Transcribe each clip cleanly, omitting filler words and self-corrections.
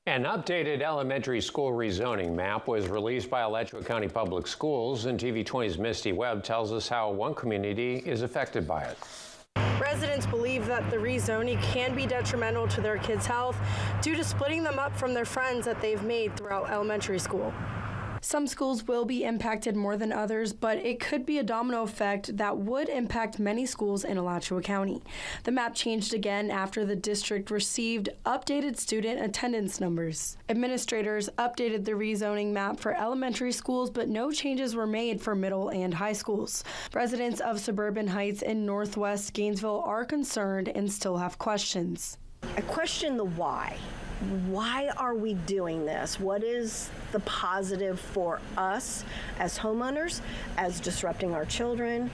An updated elementary school rezoning map was released by Alachua County Public Schools, and TV20's Misty Webb tells us how one community is affected by it. Residents believe that the rezoning can be detrimental to their kids' health due to splitting them up from their friends that they've made throughout elementary school. Some schools will be impacted more than others, but it could be a domino effect that would impact many schools in Alachua County. The map changed again after the district received updated student attendance numbers. Administrators updated the rezoning map for elementary schools, but no changes were made for middle and high schools. Residents of Suburban Heights in northwest Gainesville are concerned and still have questions. I question the why. Why are we doing this? What is the positive for us as homeowners, as disrupting our children?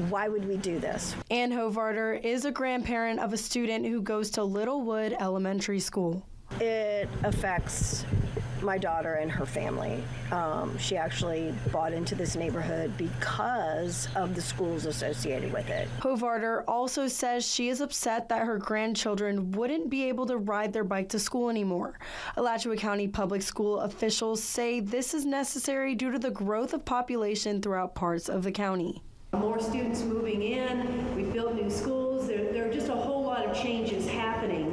Why would we do this? Ann Hovarder is a grandparent of a student who goes to Littlewood Elementary School. It affects my daughter and her family. She actually bought into this neighborhood because of the schools associated with it. Hovarder also says she is upset that her grandchildren wouldn't be able to ride their bike to school anymore. Alachua County Public School officials say this is necessary due to the growth of population throughout parts of the county. More students moving in, we've built new schools, there are just a whole lot of changes happening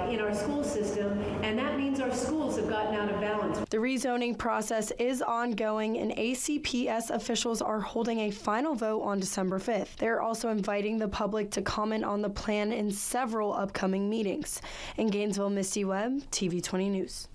in our school system, and that means our schools have gotten out of balance. The rezoning process is ongoing, and ACPS officials are holding a final vote on December 5th. They're also inviting the public to comment on the plan in several upcoming meetings. In Gainesville, Misty Webb, TV20 News.